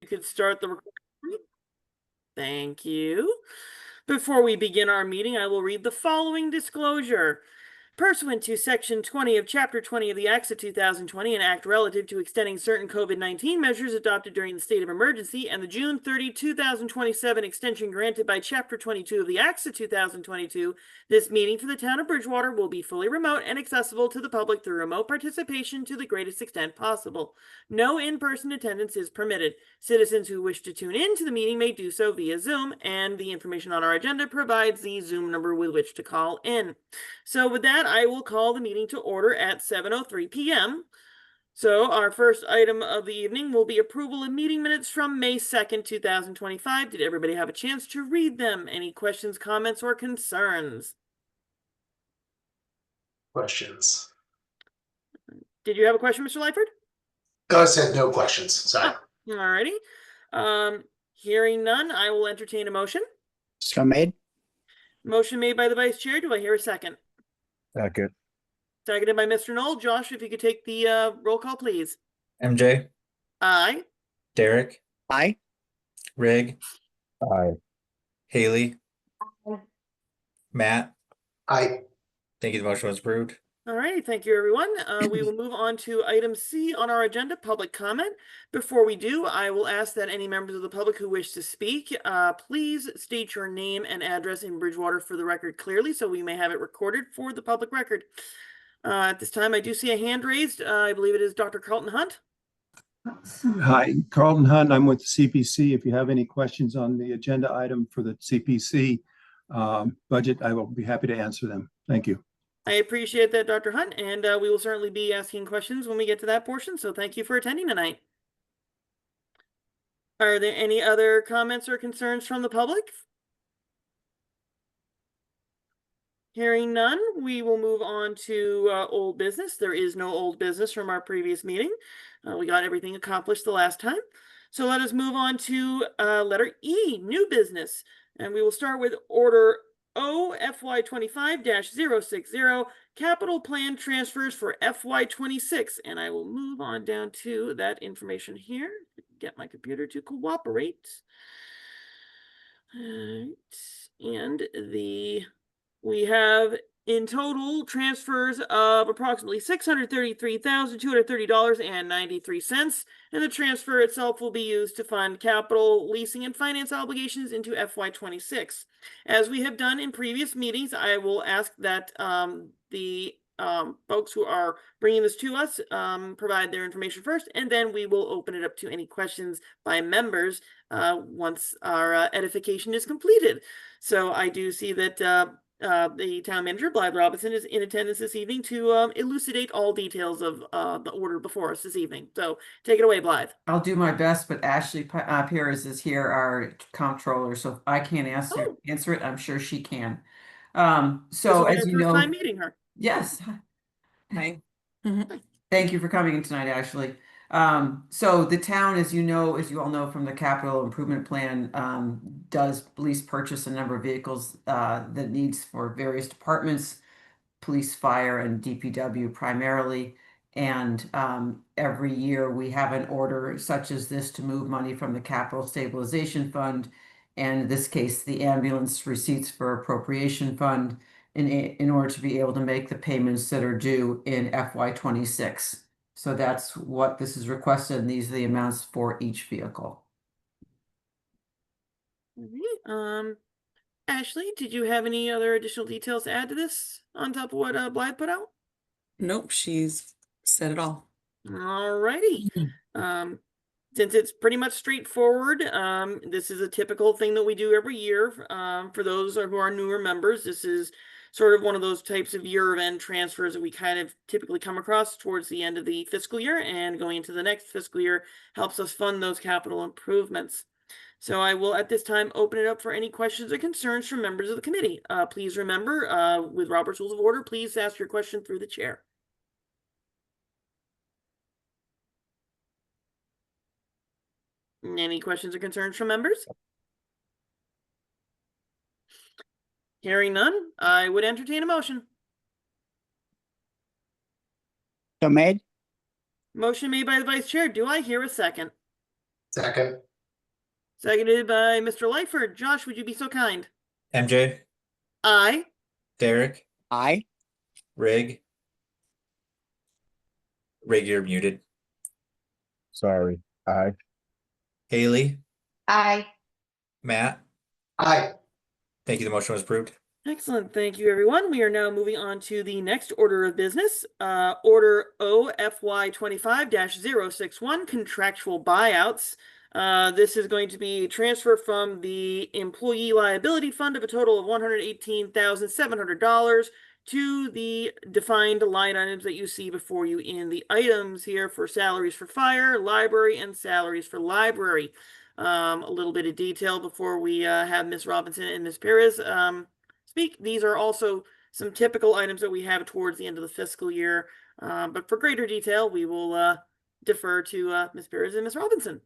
You could start the recording. Thank you. Before we begin our meeting, I will read the following disclosure. Pursuant to Section 20 of Chapter 20 of the Acts of 2020, an act relative to extending certain COVID-19 measures adopted during the state of emergency, and the June 30, 2027 extension granted by Chapter 22 of the Acts of 2022, this meeting for the town of Bridgewater will be fully remote and accessible to the public through remote participation to the greatest extent possible. No in-person attendance is permitted. Citizens who wish to tune in to the meeting may do so via Zoom, and the information on our agenda provides the Zoom number with which to call in. So with that, I will call the meeting to order at 7:03 p.m. So our first item of the evening will be approval of meeting minutes from May 2nd, 2025. Did everybody have a chance to read them? Any questions, comments, or concerns? Questions? Did you have a question, Mr. Lightford? I said no questions. Sorry. Alrighty. Hearing none, I will entertain a motion. So made. Motion made by the vice chair. Do I hear a second? Second. Seconded by Mr. Knoll. Josh, if you could take the roll call, please. MJ, Aye. Derek, Aye. Rig, Aye. Haley, Matt. I Thank you. The motion was approved. All right, thank you, everyone. We will move on to item C on our agenda, public comment. Before we do, I will ask that any members of the public who wish to speak, please state your name and address in Bridgewater for the record clearly, so we may have it recorded for the public record. At this time, I do see a hand raised. I believe it is Dr. Carlton Hunt. Hi, Carlton Hunt. I'm with the CPC. If you have any questions on the agenda item for the CPC budget, I will be happy to answer them. Thank you. I appreciate that, Dr. Hunt, and we will certainly be asking questions when we get to that portion, so thank you for attending tonight. Are there any other comments or concerns from the public? Hearing none, we will move on to old business. There is no old business from our previous meeting. We got everything accomplished the last time. So let us move on to letter E, new business. And we will start with order O FY25-060, capital plan transfers for FY26. And I will move on down to that information here. Get my computer to cooperate. All right. And we have in total transfers of approximately $633,230.93, and the transfer itself will be used to fund capital, leasing, and finance obligations into FY26. As we have done in previous meetings, I will ask that the folks who are bringing this to us provide their information first, and then we will open it up to any questions by members once our edification is completed. So I do see that the town manager, Blythe Robinson, is in attendance this evening to elucidate all details of the order before us this evening. So take it away, Blythe. I'll do my best, but Ashley Perez is here, our comptroller, so if I can't answer it, I'm sure she can. So as you know, first time meeting her. Yes. Hi. Thank you for coming in tonight, Ashley. So the town, as you all know from the capital improvement plan, does lease purchase a number of vehicles that needs for various departments, police, fire, and DPW primarily. And every year we have an order such as this to move money from the capital stabilization fund, and in this case, the ambulance receipts for appropriation fund, in order to be able to make the payments that are due in FY26. So that's what this is requested, and these are the amounts for each vehicle. Ashley, did you have any other additional details to add to this on top of what Blythe put out? Nope, she's said it all. Alrighty. Since it's pretty much straightforward, this is a typical thing that we do every year. For those who are newer members, this is sort of one of those types of year-end transfers that we kind of typically come across towards the end of the fiscal year, and going into the next fiscal year helps us fund those capital improvements. So I will at this time open it up for any questions or concerns from members of the committee. Please remember, with Robert's Rules of Order, please ask your question through the chair. Any questions or concerns from members? Hearing none, I would entertain a motion. So made. Motion made by the vice chair. Do I hear a second? second. Seconded by Mr. Lightford. Josh, would you be so kind? MJ, Aye. Derek, Aye. Rig. Rig, you're muted. Sorry. Aye. Haley, Aye. Matt. Aye. Thank you. The motion was approved. Excellent. Thank you, everyone. We are now moving on to the next order of business. Order OFY 25-061, contractual buyouts. This is going to be transfer from the employee liability fund of a total of $118,700 to the defined line items that you see before you in the items here for salaries for fire, library, and salaries for library. A little bit of detail before we have Ms. Robinson and Ms. Perez speak. These are also some typical items that we have towards the end of the fiscal year. But for greater detail, we will defer to Ms. Perez and Ms. Robinson.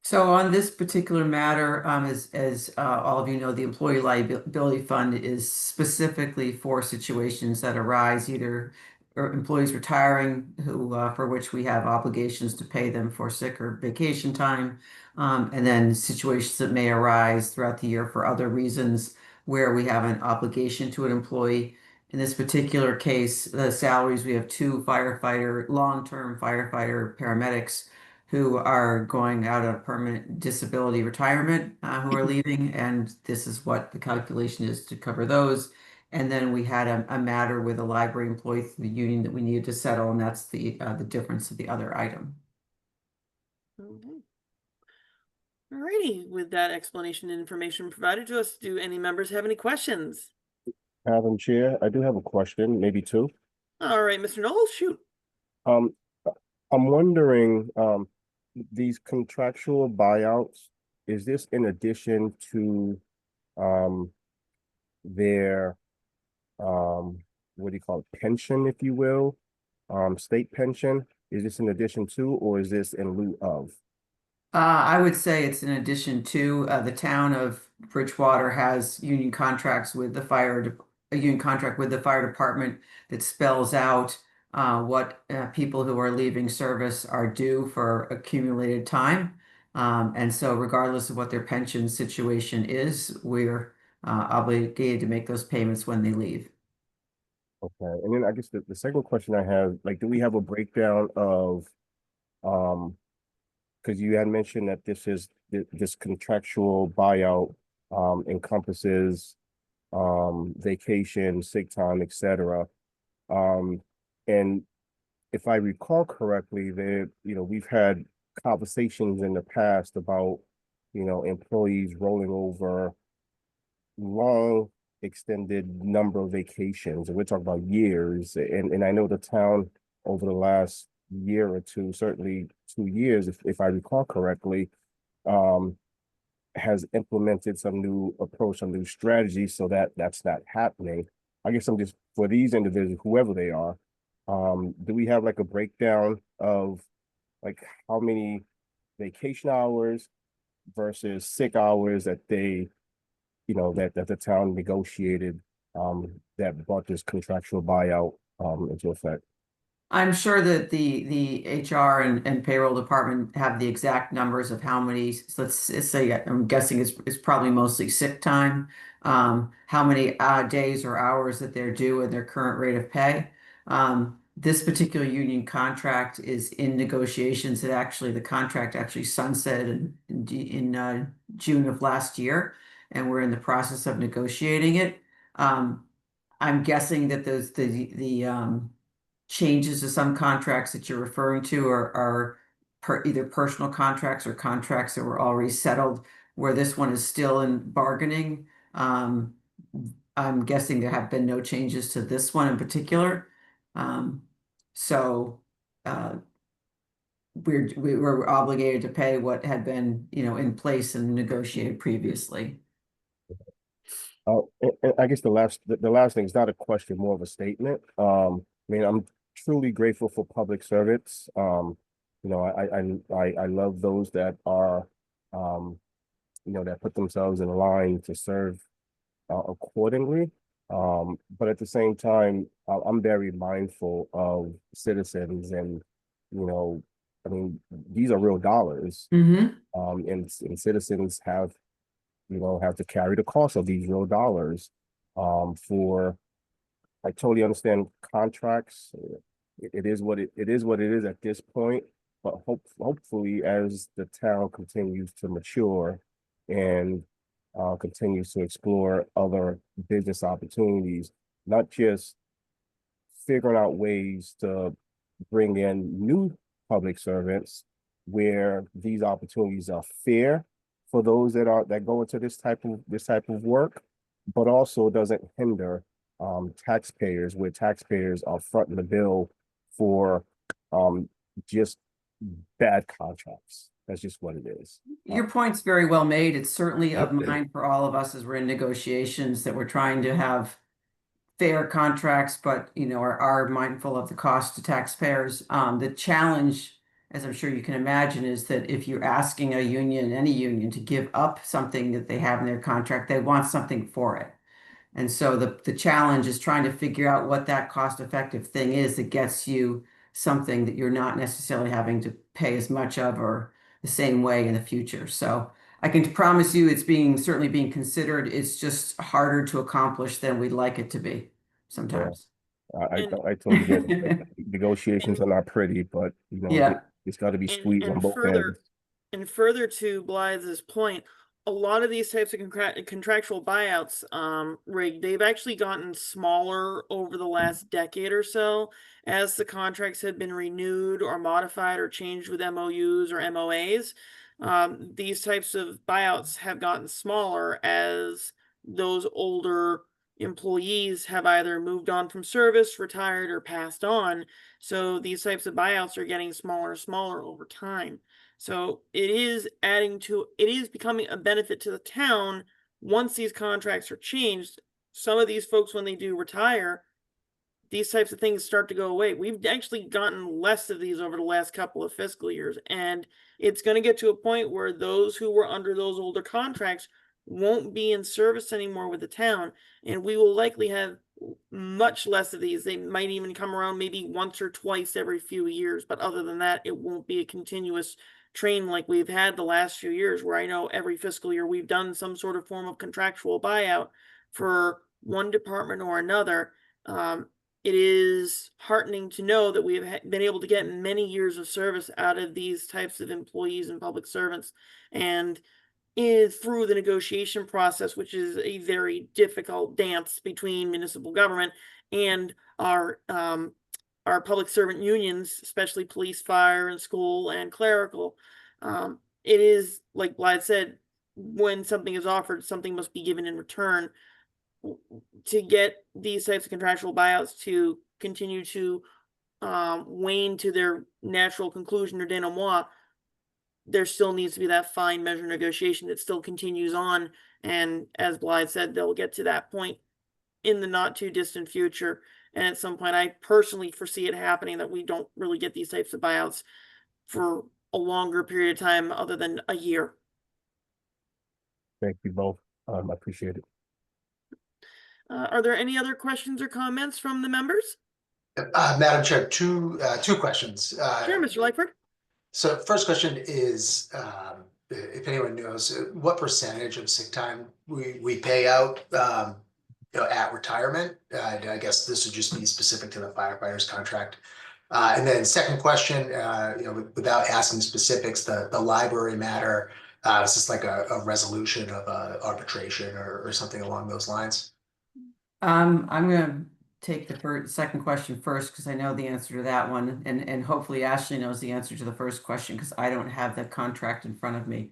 So on this particular matter, as all of you know, the employee liability fund is specifically for situations that arise either employees retiring who for which we have obligations to pay them for sick or vacation time, and then situations that may arise throughout the year for other reasons where we have an obligation to an employee. In this particular case, the salaries, we have two long-term firefighter paramedics who are going out on permanent disability retirement, who are leaving, and this is what the calculation is to cover those. And then we had a matter with a library employee through the union that we needed to settle, and that's the difference of the other item. Okay. Alrighty, with that explanation and information provided to us, do any members have any questions? Madam Chair, I do have a question, maybe two. All right, Mr. Knowles, shoot. I'm wondering, these contractual buyouts, is this in addition to their what do you call it, pension, if you will, state pension? Is this in addition to, or is this in lieu of? I would say it's in addition to. The town of Bridgewater has union contracts with the a union contract with the fire department that spells out what people who are leaving service are due for accumulated time. And so regardless of what their pension situation is, we're obligated to make those payments when they leave. Okay, and then I guess the second question I have, like, do we have a breakdown of, because you had mentioned that this contractual buyout encompasses vacation, sick time, etc. And if I recall correctly, we've had conversations in the past about, employees rolling over long extended number of vacations, and we're talking about years. And I know the town over the last year or two, certainly 2 years, if I recall correctly, has implemented some new approach, some new strategy, so that that's not happening. I guess I'm just, for these individuals, whoever they are, do we have like a breakdown of like how many vacation hours versus sick hours that they, that the town negotiated, that brought this contractual buyout into effect? I'm sure that the HR and payroll department have the exact numbers of how many, let's say, I'm guessing it's probably mostly sick time, how many days or hours that they're due and their current rate of pay. This particular union contract is in negotiations. The contract actually sunsetted in June of last year, and we're in the process of negotiating it. I'm guessing that the changes to some contracts that you're referring to are either personal contracts or contracts that were already settled, where this one is still in bargaining. I'm guessing there have been no changes to this one in particular. So we're obligated to pay what had been, in place and negotiated previously. And I guess the last thing is not a question, more of a statement. I mean, I'm truly grateful for public servants. I love those that are, that put themselves in line to serve accordingly. But at the same time, I'm very mindful of citizens and, I mean, these are real dollars. Mm-hmm. And citizens have, have to carry the cost of these real dollars. I totally understand contracts. It is what it is at this point. But hopefully, as the town continues to mature and continues to explore other business opportunities, not just figuring out ways to bring in new public servants where these opportunities are fair for those that go into this type of work, but also doesn't hinder taxpayers, where taxpayers are fronting the bill for just bad contracts. That's just what it is. Your point's very well made. It's certainly of Okay. mind for all of us as we're in negotiations that we're trying to have fair contracts, but are mindful of the cost to taxpayers. The challenge, as I'm sure you can imagine, is that if you're asking a union, any union, to give up something that they have in their contract, they want something for it. And so the challenge is trying to figure out what that cost-effective thing is that gets you something that you're not necessarily having to pay as much of or the same way in the future. So I can promise you it's certainly being considered. It's just harder to accomplish than we'd like it to be sometimes. And- I totally get it. Negotiations are not pretty, but Yeah. it's got to be squeezed on both ends. And further to Blythe's point, a lot of these types of contractual buyouts, Rig, they've actually gotten smaller over the last decade or so as the contracts have been renewed or modified or changed with MOUs or MOAs. These types of buyouts have gotten smaller as those older employees have either moved on from service, retired, or passed on. So these types of buyouts are getting smaller and smaller over time. So it is becoming a benefit to the town once these contracts are changed. Some of these folks, when they do retire, these types of things start to go away. We've actually gotten less of these over the last couple of fiscal years, and it's going to get to a point where those who were under those older contracts won't be in service anymore with the town, and we will likely have much less of these. They might even come around maybe once or twice every few years, but other than that, it won't be a continuous train like we've had the last few years, where I know every fiscal year we've done some sort of form of contractual buyout for one department or another. It is heartening to know that we have been able to get many years of service out of these types of employees and public servants, and through the negotiation process, which is a very difficult dance between municipal government and our public servant unions, especially police, fire, and school and clerical. It is, like Blythe said, when something is offered, something must be given in return. To get these types of contractual buyouts to continue to wane to their natural conclusion or denouement, there still needs to be that fine measure negotiation that still continues on. And as Blythe said, they'll get to that point in the not too distant future. And at some point, I personally foresee it happening, that we don't really get these types of buyouts for a longer period of time other than a year. Thank you both. I appreciate it. Are there any other questions or comments from the members? Madam Chair, two questions. Sure, Mr. Lightford. So first question is, if anyone knows what percentage of sick time we pay out, at retirement. I guess this would just be specific to the firefighters contract. And then second question, without asking specifics, the library matter, is this like a resolution of arbitration or something along those lines? I'm gonna take the second question first, because I know the answer to that one, and hopefully Ashley knows the answer to the first question, because I don't have the contract in front of me.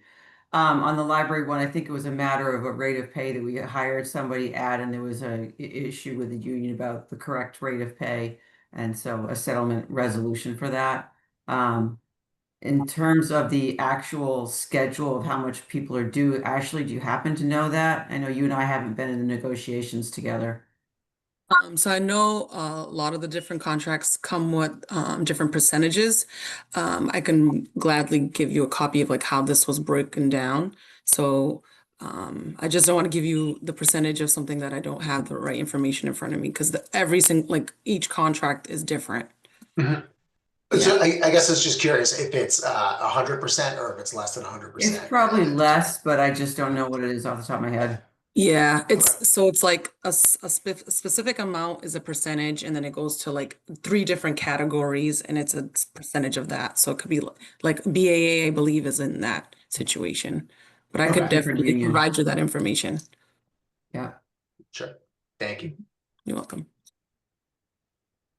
On the library one, I think it was a matter of a rate of pay that we hired somebody at, and there was a issue with the union about the correct rate of pay, and so a settlement resolution for that. In terms of the actual schedule of how much people are due, Ashley, do you happen to know that? I know you and I haven't been in the negotiations together. So I know a lot of the different contracts come with different percentages. I can gladly give you a copy of like how this was broken down. So I just don't want to give you the percentage of something that I don't have the right information in front of me, because each contract is different. Mm-hmm. So I guess I was just curious if it's 100% or if it's less than 100%. It's probably less, but I just don't know what it is off the top of my head. Yeah, it's like a specific amount is a percentage, and then it goes to like 3 different categories, and it's a percentage of that. So it could be like BAA, I believe, is in that situation. But I could Okay. definitely Union. provide you that information. Yeah. Sure. Thank you. You're welcome.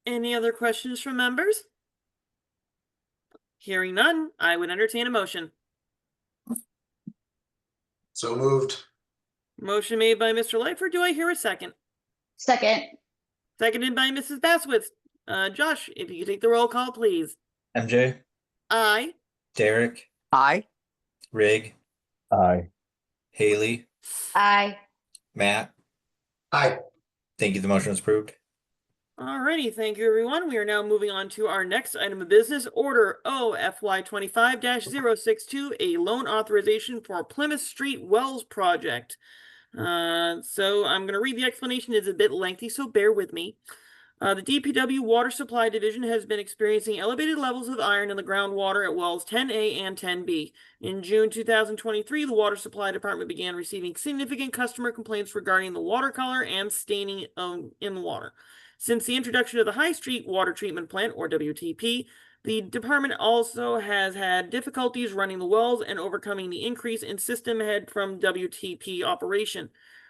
Any other questions from members? Hearing none, I would entertain a motion. So moved. Motion made by Mr. Lightford. Do I hear a second? Second. Seconded by Mrs. Basswitz. Josh, if you could take the roll call, please. MJ, Aye. Derek, Aye. Rig, Aye. Haley, Aye. Matt. Aye. Thank you. The motion is approved. Alrighty, thank you, everyone. We are now moving on to our next item of business, Order OFY25-062, a loan authorization for Plymouth Street Wells project. So I'm going to read the explanation. It's a bit lengthy, so bear with me. The DPW Water Supply Division has been experiencing elevated levels of iron in the groundwater at wells 10A and 10B. In June 2023, the Water Supply Department began receiving significant customer complaints regarding the water color and staining in the water. Since the introduction of the High Street Water Treatment Plant, or WTP, the department also has had difficulties running the wells and overcoming the increase in system head from WTP operation.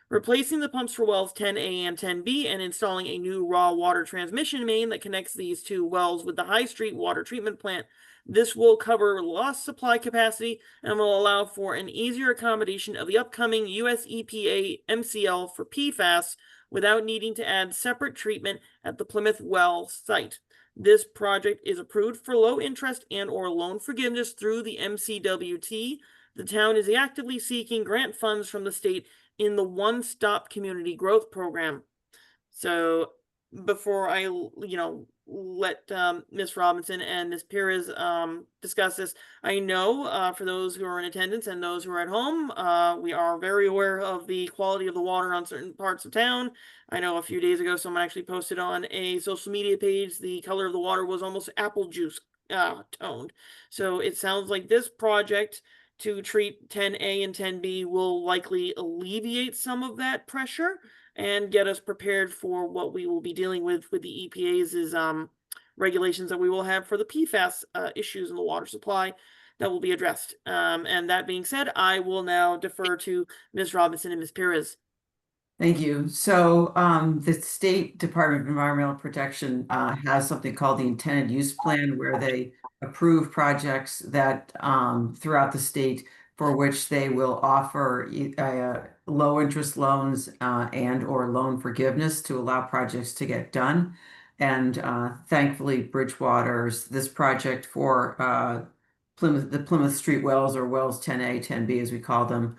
Replacing the pumps for wells 10A and 10B and installing a new raw water transmission main that connects these 2 wells with the High Street Water Treatment Plant. This will cover lost supply capacity and will allow for an easier accommodation of the upcoming US EPA MCL for PFAS without needing to add separate treatment at the Plymouth well site. This project is approved for low interest and/or loan forgiveness through the MCWT. The town is actively seeking grant funds from the state in the One Stop Community Growth Program. So before I, let Ms. Robinson and Ms. Perez discuss this, I know for those who are in attendance and those who are at home, we are very aware of the quality of the water on certain parts of town. I know a few days ago someone actually posted on a social media page the color of the water was almost apple juice toned. So it sounds like this project to treat 10A and 10B will likely alleviate some of that pressure and get us prepared for what we will be dealing with the EPA's regulations that we will have for the PFAS issues in the water supply that will be addressed. And that being said, I will now defer to Ms. Robinson and Ms. Perez. Thank you. So the State Department of Environmental Protection has something called the Intended Use Plan, where they approve projects that throughout the state for which they will offer low interest loans and/or loan forgiveness to allow projects to get done. And thankfully, Bridgewater's this project for the Plymouth Street wells, or wells 10A, 10B as we call them,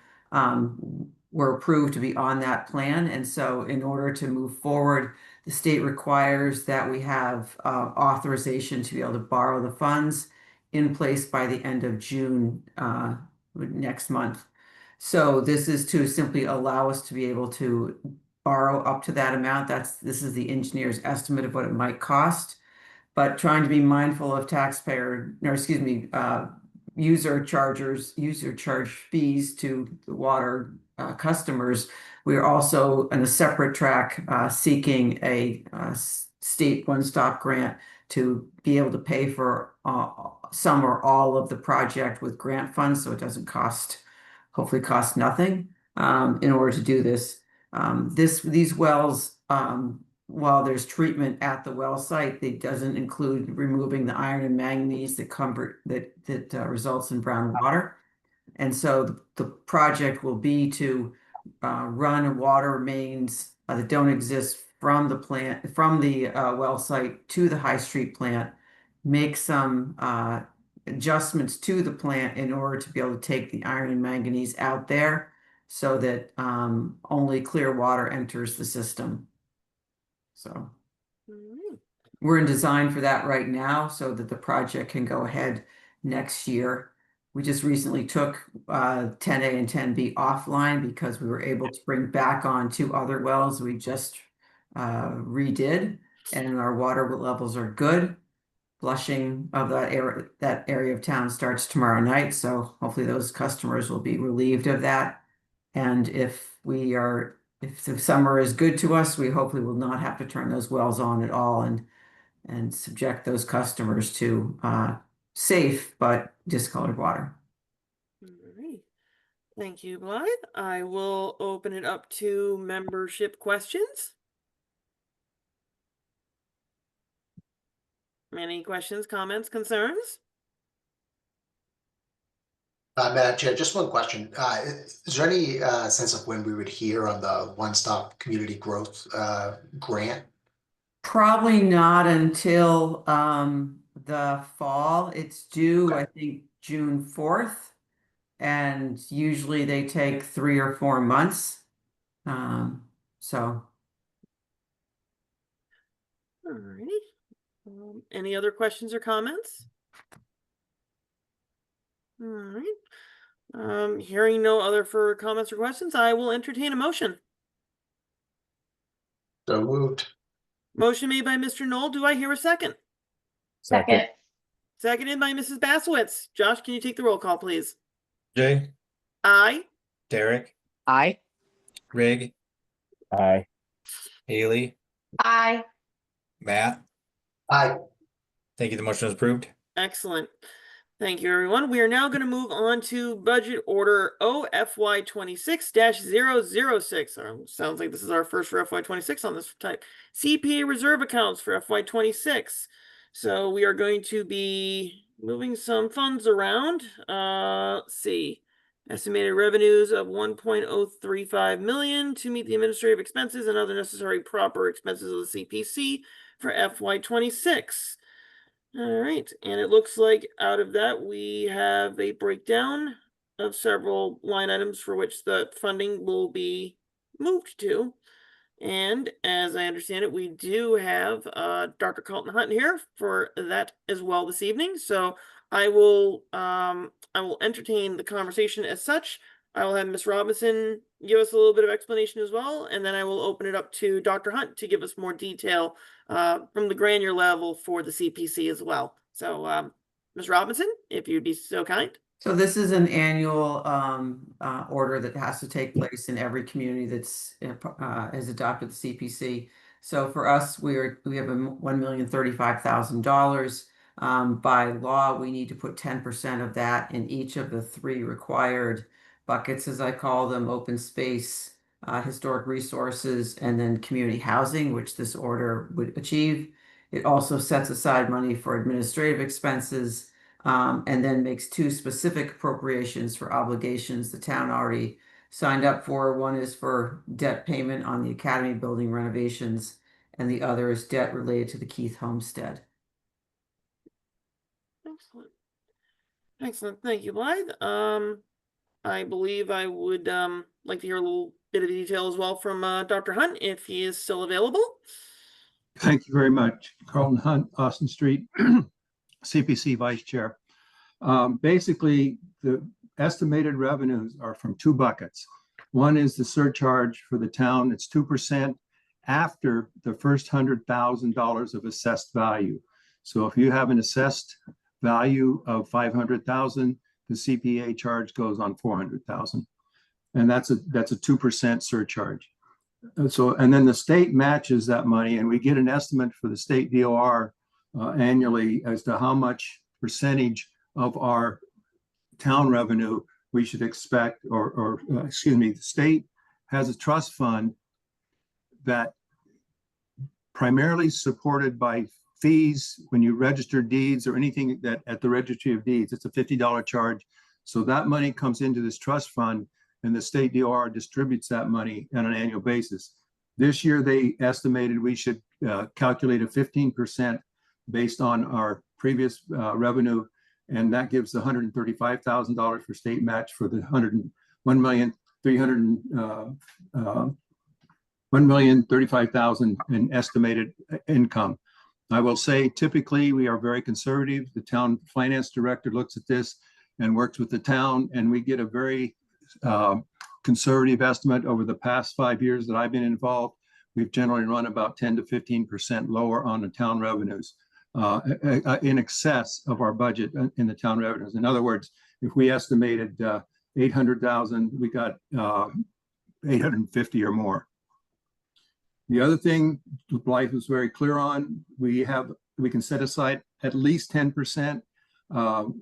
were approved to be on that plan. And so in order to move forward, the state requires that we have authorization to be able to borrow the funds in place by the end of June next month. So this is to simply allow us to be able to borrow up to that amount. This is the engineer's estimate of what it might cost, but trying to be mindful of user charge fees to the water customers. We are also in a separate track seeking a state one-stop grant to be able to pay for some or all of the project with grant funds, so it doesn't hopefully cost nothing in order to do this. These wells, while there's treatment at the well site, it doesn't include removing the iron and manganese that results in brown water. And so the project will be to run water mains that don't exist from the well site to the High Street plant, make some adjustments to the plant in order to be able to take the iron and manganese out there so that only clear water enters the system. So we're in design for that right now so that the project can go ahead next year. We just recently took 10A and 10B offline because we were able to bring back on 2 other wells we just redid, and our water levels are good. flushing of that area of town starts tomorrow night. So hopefully those customers will be relieved of that. And if the summer is good to us, we hopefully will not have to turn those wells on at all and subject those customers to safe but discolored water. All right. Thank you, Blythe. I will open it up to membership questions. Any questions, comments, concerns? Madam Chair, just one question. Is there any sense of when we would hear on the One Stop Community Growth grant? Probably not until the fall. It's due, Okay. I think, June 4th. And usually they take 3 or 4 months. So All righty. Any other questions or comments? All right. Hearing no other further comments or questions, I will entertain a motion. So moved. Motion made by Mr. Knoll. Do I hear a second? Second. Seconded by Mrs. Bassowitz. Josh, can you take the roll call, please? Jay, Aye. Derek, Aye. Rig, Aye. Haley, Aye. Matt. Aye. Thank you. The motion is approved. Excellent. Thank you, everyone. We are now going to move on to budget order OFY 26-006. Sounds like this is our first for FY 26 on this type. CPA reserve accounts for FY 26. So we are going to be moving some funds around. Let's see. Estimated revenues of 1.035 million to meet the administrative expenses and other necessary proper expenses of the CPC for FY 26. All right, and it looks like out of that, we have a breakdown of several line items for which the funding will be moved to. And as I understand it, we do have Dr. Carlton Hunt here for that as well this evening. So I will entertain the conversation as such. I will have Ms. Robinson give us a little bit of explanation as well, and then I will open it up to Dr. Hunt to give us more detail from the granular level for the CPC as well. So, Ms. Robinson, if you'd be so kind. So this is an annual order that has to take place in every community that's has adopted the CPC. So for us, we have $1,035,000. By law, we need to put 10% of that in each of the 3 required buckets, as I call them: open space, historic resources, and then community housing, which this order would achieve. It also sets aside money for administrative expenses, and then makes 2 specific appropriations for obligations the town already signed up for. One is for debt payment on the Academy building renovations, and the other is debt related to the Keith Homestead. Excellent. Excellent. Thank you, Blythe. I believe I would like to hear a little bit of detail as well from Dr. Hunt, if he is still available. Thank you very much. Carlton Hunt, Austin Street, CPC Vice Chair. Basically, the estimated revenues are from 2 buckets. One is the surcharge for the town. It's 2% after the first $100,000 of assessed value. So if you have an assessed value of 500,000, the CPA charge goes on 400,000, and that's a 2% surcharge. And then the state matches that money, and we get an estimate for the state DOR annually as to how much percentage of our town revenue we should expect, the state has a trust fund that primarily supported by fees when you register deeds or anything that at the registry of deeds. It's a $50 charge. So that money comes into this trust fund, and the state DOR distributes that money on an annual basis. This year, they estimated we should calculate a 15% based on our previous revenue, and that gives the $135,000 for state match for the $1,035,000 in estimated income. I will say typically we are very conservative. The town finance director looks at this and works with the town, and we get a very conservative estimate. Over the past 5 years that I've been involved, we've generally run about 10 to 15% lower on the town revenues. in excess of our budget in the town revenues. In other words, if we estimated 800,000, we got 850 or more. The other thing Blythe was very clear on, we can set aside at least 10%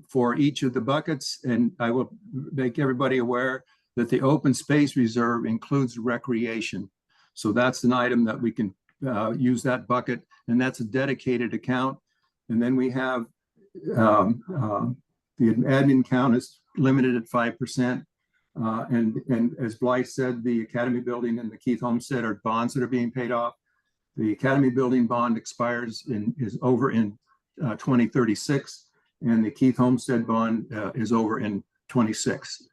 for each of the buckets. And I will make everybody aware that the open space reserve includes recreation. So that's an item that we can use that bucket, and that's a dedicated account. And then we have the admin account is limited at 5%. And as Blythe said, the Academy Building and the Keith Homestead are bonds that are being paid off. The Academy Building bond expires is over in 2036, and the Keith Homestead bond is over in 36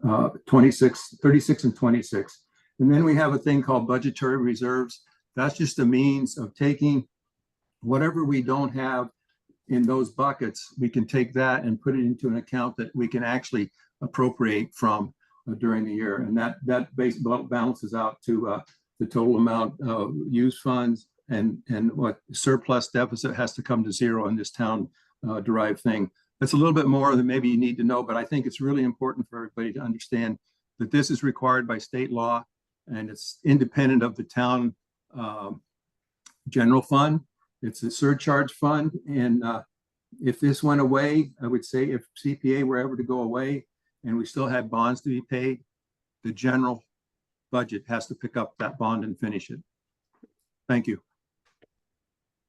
and 26. And then we have a thing called budgetary reserves. That's just a means of taking whatever we don't have in those buckets. We can take that and put it into an account that we can actually appropriate from during the year. And that balances out to the total amount of used funds and what surplus deficit has to come to zero in this town derived thing. That's a little bit more than maybe you need to know, but I think it's really important for everybody to understand that this is required by state law and it's independent of the town general fund. It's a surcharge fund. And if this went away, I would say if CPA were ever to go away and we still had bonds to be paid, the general budget has to pick up that bond and finish it. Thank you.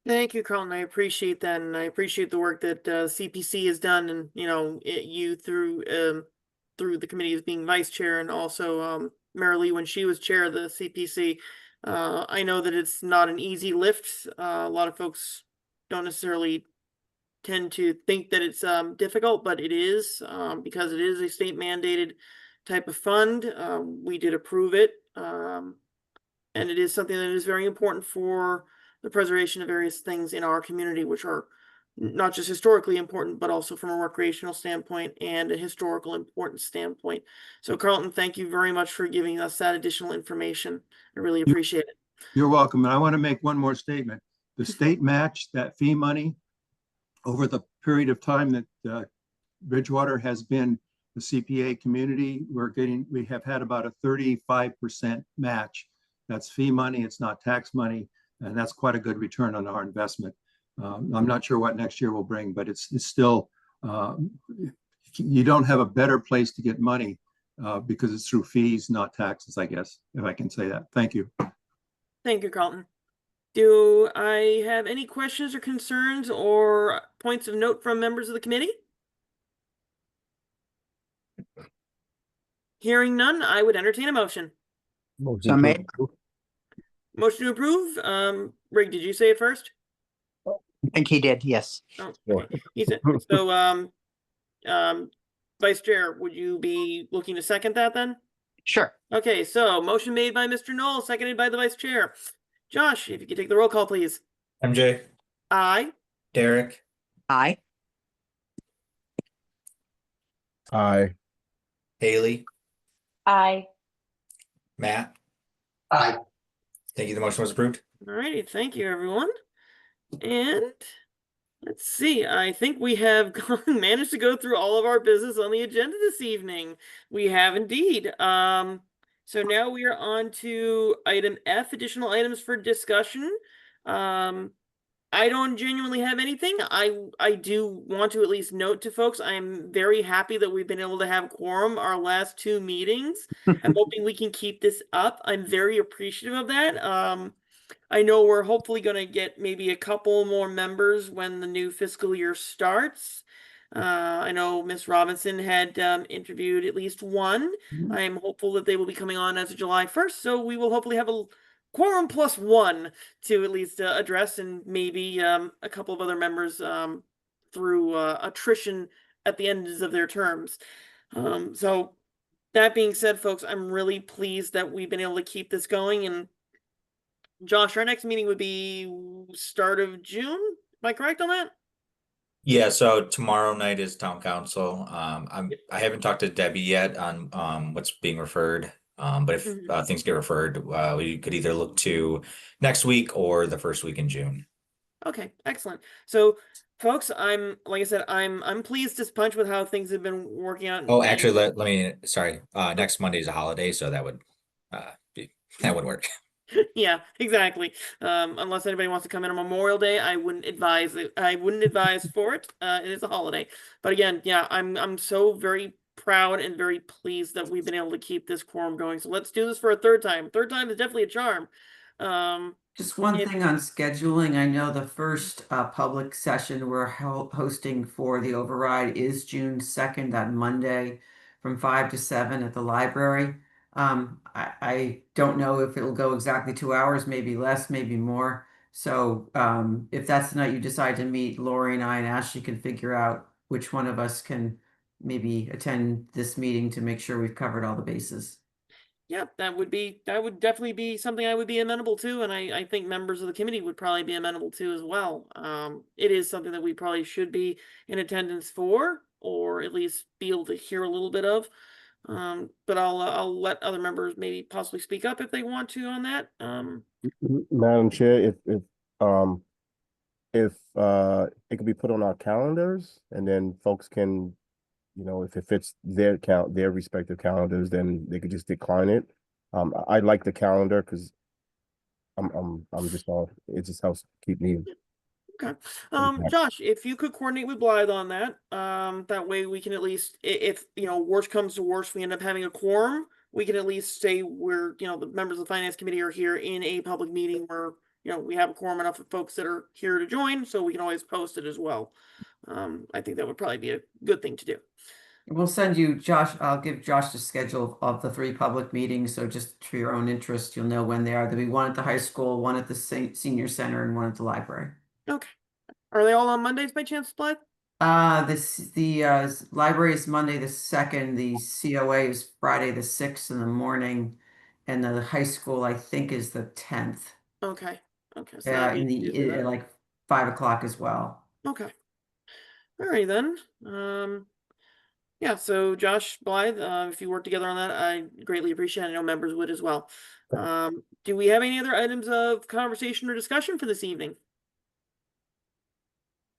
Thank you, Carlton. I appreciate that, and I appreciate the work that CPC has done, and you through the committee as being vice chair, and also Mary Lee when she was chair of the CPC. I know that it's not an easy lift. A lot of folks don't necessarily tend to think that it's difficult, but it is because it is a state mandated type of fund. We did approve it, and it is something that is very important for the preservation of various things in our community, which are not just historically important, but also from a recreational standpoint and a historical importance standpoint. So Carlton, thank you very much for giving us that additional information. I really appreciate it. You're welcome. And I want to make one more statement. The state matched that fee money over the period of time that Bridgewater has been the CPA community. We have had about a 35% match. That's fee money. It's not tax money. And that's quite a good return on our investment. I'm not sure what next year will bring, but it's still, you don't have a better place to get money because it's through fees, not taxes, I guess, if I can say that. Thank you. Thank you, Carlton. Do I have any questions or concerns or points of note from members of the committee? Hearing none, I would entertain a motion. Motion to approve. Motion to approve. Rig, did you say it first? I think he did, yes. Oh, Yeah. he said. So, Vice Chair, would you be looking to second that then? Sure. Okay, so motion made by Mr. Knoll, seconded by the Vice Chair. Josh, if you could take the roll call, please. MJ, Aye. Derek, Aye. Aye. Haley, Aye. Matt. Aye. Thank you. The motion was approved. All righty, thank you, everyone. And let's see, I think we have managed to go through all of our business on the agenda this evening. We have indeed. So now we are on to item F, additional items for discussion. I don't genuinely have anything. I do want to at least note to folks, I'm very happy that we've been able to have quorum our last 2 meetings. I'm hoping we can keep this up. I'm very appreciative of that. I know we're hopefully going to get maybe a couple more members when the new fiscal year starts. I know Miss Robinson had interviewed at least one. I am hopeful that they will be coming on as of July 1st. So we will hopefully have a quorum plus 1 to at least address, and maybe a couple of other members through attrition at the ends of their terms. So that being said, folks, I'm really pleased that we've been able to keep this going. And Josh, our next meeting would be start of June. Am I correct on that? Yeah, so tomorrow night is town council. I haven't talked to Debbie yet on what's being referred. But if things get referred, we could either look to next week or the first week in June. Okay, excellent. So, folks, like I said, I'm pleased as punch with how things have been working out. Oh, and- actually, let me, sorry, next Monday is a holiday, so that would that would work. Yeah, exactly. Unless anybody wants to come in on Memorial Day, I wouldn't advise it. I wouldn't advise for it. It is a holiday. But again, yeah, I'm so very proud and very pleased that we've been able to keep this quorum going. So let's do this for a third time. Third time is definitely a charm. Just one If- thing on scheduling. I know the first public session we're hosting for the override is June 2nd, that Monday, from 5 to 7 at the library. I don't know if it'll go exactly 2 hours, maybe less, maybe more. So if that's the night you decide to meet, Lori and I and Ashley can figure out which one of us can maybe attend this meeting to make sure we've covered all the bases. Yeah, that would definitely be something I would be amenable to, and I think members of the committee would probably be amenable to as well. It is something that we probably should be in attendance for, or at least be able to hear a little bit of. But I'll let other members maybe possibly speak up if they want to on that. Madam Chair, if it could be put on our calendars and then folks can, if it fits their respective calendars, then they could just decline it. I like the calendar because I'm just all, it just helps keep me. Okay. Okay. Josh, if you could coordinate with Blythe on that, that way we can at least, if, worst comes to worst, we end up having a quorum, we can at least say we're, the members of the finance committee are here in a public meeting where, we have a quorum enough of folks that are here to join, so we can always post it as well. I think that would probably be a good thing to do. We'll send you, Josh, I'll give Josh the schedule of the 3 public meetings, so just for your own interest, you'll know when they are. There'll be one at the high school, one at the senior center, and one at the library. Okay. Are they all on Mondays by chance, Blythe? The library is Monday the 2nd, the COA is Friday the 6th in the morning, and the high school, I think, is the 10th. Okay. Okay. So that'd In be Tuesday then. like 5 o'clock as well. Okay. All right then. Yeah, so Josh, Blythe, if you work together on that, I greatly appreciate it. I know members would as well. Do we have any other items of conversation or discussion for this evening?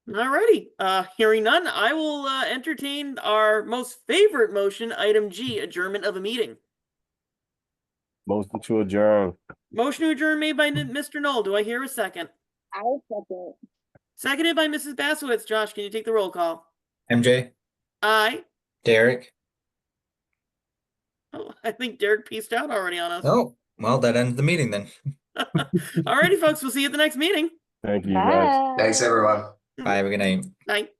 Alrighty, hearing none, I will entertain our most favorite motion, item G, adjournment of a meeting. Motion to adjourn. Motion to adjourn made by Mr. Knoll. Do I hear a second? I'll second. Seconded by Mrs. Bassowitz. Josh, can you take the roll call? MJ, Aye. Derek. Oh, I think Derek pieced out already on us. Oh, well, that ends the meeting then. Alrighty, folks, we'll see you at the next meeting. Thank you, guys. Thanks, everyone. Bye, have a good night. Night.